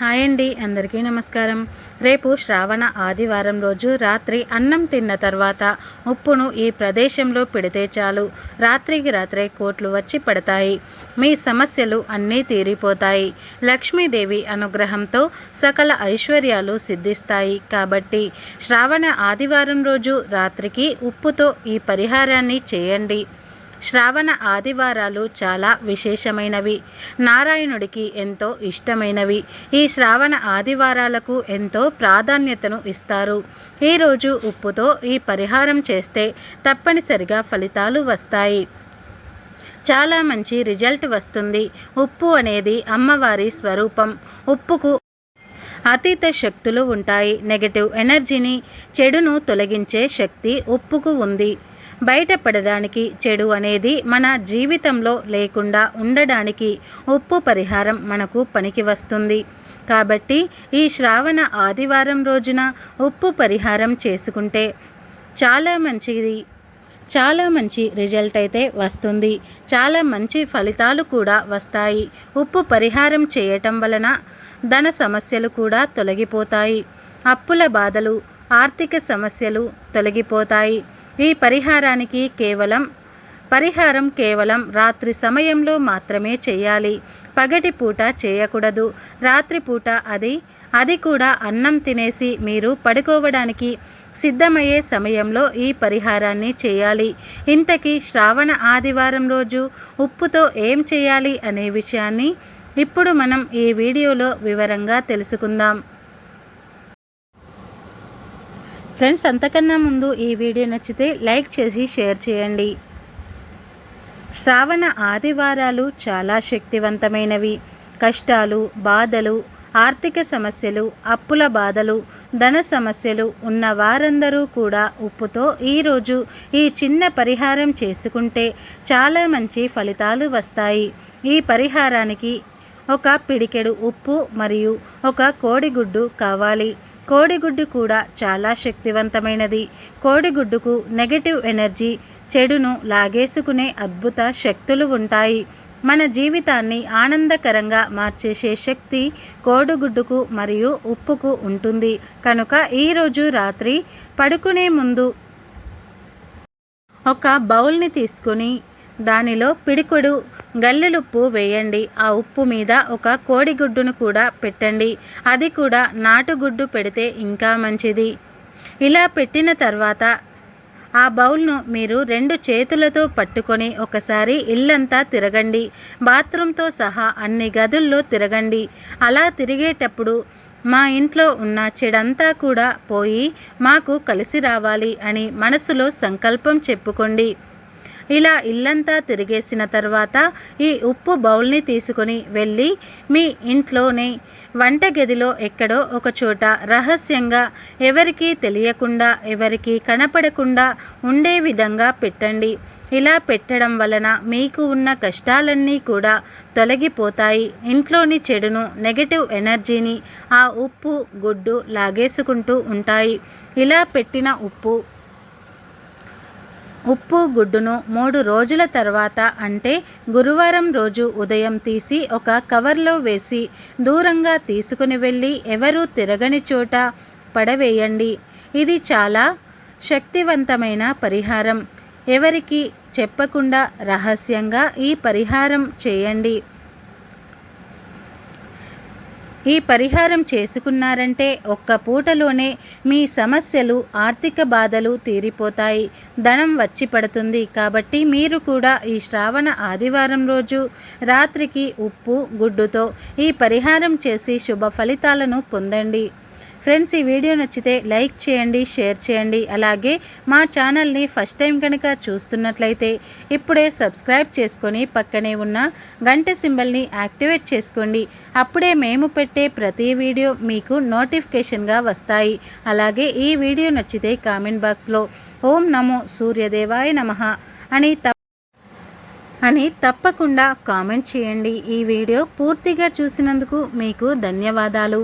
Hi అండి, అందరికీ నమస్కారం. రేపు శ్రావణ ఆదివారం రోజు రాత్రి అన్నం తిన్న తర్వాత ఉప్పును ఈ ప్రదేశంలో పెడితే చాలు, రాత్రికి రాత్రే కోట్లు వచ్చి పడతాయి. మీ సమస్యలు అన్నీ తీరిపోతాయి. లక్ష్మీదేవి అనుగ్రహంతో సకల ఐశ్వర్యాలు సిద్ధిస్తాయి. కాబట్టి శ్రావణ ఆదివారం రోజు రాత్రికి ఉప్పుతో ఈ పరిహారాన్ని చేయండి. శ్రావణ ఆదివారాలు చాలా విశేషమైనవి, నారాయణుడికి ఎంతో ఇష్టమైనవి. ఈ శ్రావణ ఆదివారాలకు ఎంతో ప్రాధాన్యతను ఇస్తారు. ఈరోజు ఉప్పుతో ఈ పరిహారం చేస్తే తప్పనిసరిగా ఫలితాలు వస్తాయి. చాలా మంచి రిజల్ట్ వస్తుంది. ఉప్పు అనేది అమ్మవారి స్వరూపం. ఉప్పుకు అతీత శక్తులు ఉంటాయి. నెగటివ్ ఎనర్జీని, చెడును తొలగించే శక్తి ఉప్పుకు ఉంది. బయటపడడానికి, చెడు అనేది మన జీవితంలో లేకుండా ఉండడానికి ఉప్పు పరిహారం మనకు పనికి వస్తుంది. కాబట్టి ఈ శ్రావణ ఆదివారం రోజున ఉప్పు పరిహారం చేసుకుంటే చాలా మంచి రిజల్ట్ అయితే వస్తుంది. చాలా మంచి ఫలితాలు కూడా వస్తాయి. ఉప్పు పరిహారం చేయటం వలన ధన సమస్యలు కూడా తొలగిపోతాయి. అప్పుల బాధలు, ఆర్థిక సమస్యలు తొలగిపోతాయి. ఈ పరిహారం కేవలం రాత్రి సమయంలో మాత్రమే చేయాలి. పగటి పూట చేయకూడదు. రాత్రిపూట అది కూడా అన్నం తినేసి మీరు పడుకోవడానికి సిద్ధమయ్యే సమయంలో ఈ పరిహారాన్ని చేయాలి. ఇంతకీ శ్రావణ ఆదివారం రోజు ఉప్పుతో ఏం చేయాలి అనే విషయాన్ని ఇప్పుడు మనం ఈ వీడియోలో వివరంగా తెలుసుకుందాం. ఫ్రెండ్స్, అంతకన్నా ముందు ఈ వీడియో నచ్చితే లైక్ చేసి షేర్ చేయండి. శ్రావణ ఆదివారాలు చాలా శక్తివంతమైనవి. కష్టాలు, బాధలు, ఆర్థిక సమస్యలు, అప్పుల బాధలు, ధన సమస్యలు ఉన్న వారందరూ కూడా ఉప్పుతో ఈరోజు ఈ చిన్న పరిహారం చేసుకుంటే చాలా మంచి ఫలితాలు వస్తాయి. ఈ పరిహారానికి ఒక పిడికెడు ఉప్పు మరియు ఒక కోడిగుడ్డు కావాలి. కోడిగుడ్డు కూడా చాలా శక్తివంతమైనది. కోడిగుడ్డుకు నెగటివ్ ఎనర్జీ, చెడును లాగేసుకునే అద్భుత శక్తులు ఉంటాయి. మన జీవితాన్ని ఆనందకరంగా మార్చేసే శక్తి కోడిగుడ్డుకు మరియు ఉప్పుకు ఉంటుంది. కనుక ఈరోజు రాత్రి పడుకునే ముందు ఒక బౌల్ని తీసుకుని దానిలో పిడికొడు గల్లెలుప్పు వేయండి. ఆ ఉప్పు మీద ఒక కోడిగుడ్డును కూడా పెట్టండి. అది కూడా నాటుగుడ్డు పెడితే ఇంకా మంచిది. ఇలా పెట్టిన తర్వాత ఆ బౌల్ను మీరు 2 చేతులతో పట్టుకొని ఒకసారి ఇల్లంతా తిరగండి. బాత్రూంతో సహా అన్ని గదుల్లో తిరగండి. అలా తిరిగేటప్పుడు మా ఇంట్లో ఉన్న చెడంతా కూడా పోయి మాకు కలిసి రావాలి అని మనసులో సంకల్పం చెప్పుకోండి. ఇలా ఇల్లంతా తిరిగేసిన తర్వాత ఈ ఉప్పు బౌల్ని తీసుకొని వెళ్ళి మీ ఇంట్లోనే వంటగదిలో ఎక్కడో ఒక చోట రహస్యంగా, ఎవరికీ తెలియకుండా, ఎవరికీ కనపడకుండా ఉండే విధంగా పెట్టండి. ఇలా పెట్టడం వలన మీకు ఉన్న కష్టాలన్నీ కూడా తొలగిపోతాయి. ఇంట్లోని చెడును, నెగటివ్ ఎనర్జీని ఆ ఉప్పు, గుడ్డు లాగేసుకుంటూ ఉంటాయి. ఇలా పెట్టిన ఉప్పు గుడ్డును 3 రోజుల తర్వాత, అంటే గురువారం రోజు ఉదయం తీసి ఒక కవర్లో వేసి దూరంగా తీసుకుని వెళ్ళి ఎవరూ తిరగని చోట పడవేయండి. ఇది చాలా శక్తివంతమైన పరిహారం. ఎవరికి చెప్పకుండా రహస్యంగా ఈ పరిహారం చేయండి. ఈ పరిహారం చేసుకున్నారంటే ఒక్క పూటలోనే మీ సమస్యలు, ఆర్థిక బాధలు తీరిపోతాయి. ధనం వచ్చి పడుతుంది. కాబట్టి మీరు కూడా ఈ శ్రావణ ఆదివారం రోజు రాత్రికి ఉప్పు, గుడ్డుతో ఈ పరిహారం చేసి శుభ ఫలితాలను పొందండి. ఫ్రెండ్స్, ఈ వీడియో నచ్చితే లైక్ చేయండి, షేర్ చేయండి. అలాగే మా ఛానల్ని ఫస్ట్ టైం కనుక చూస్తున్నట్లయితే ఇప్పుడే సబ్స్క్రైబ్ చేసుకొని పక్కనే ఉన్న గంట సింబల్ని యాక్టివేట్ చేసుకోండి. అప్పుడే మేము పెట్టే ప్రతి వీడియో మీకు నోటిఫికేషన్గా వస్తాయి. అలాగే ఈ వీడియో నచ్చితే కామెంట్ బాక్స్లో ఓం నమో సూర్యదేవాయ నమః అని తప్పకుండా కామెంట్ చేయండి. ఈ వీడియో పూర్తిగా చూసినందుకు మీకు ధన్యవాదాలు.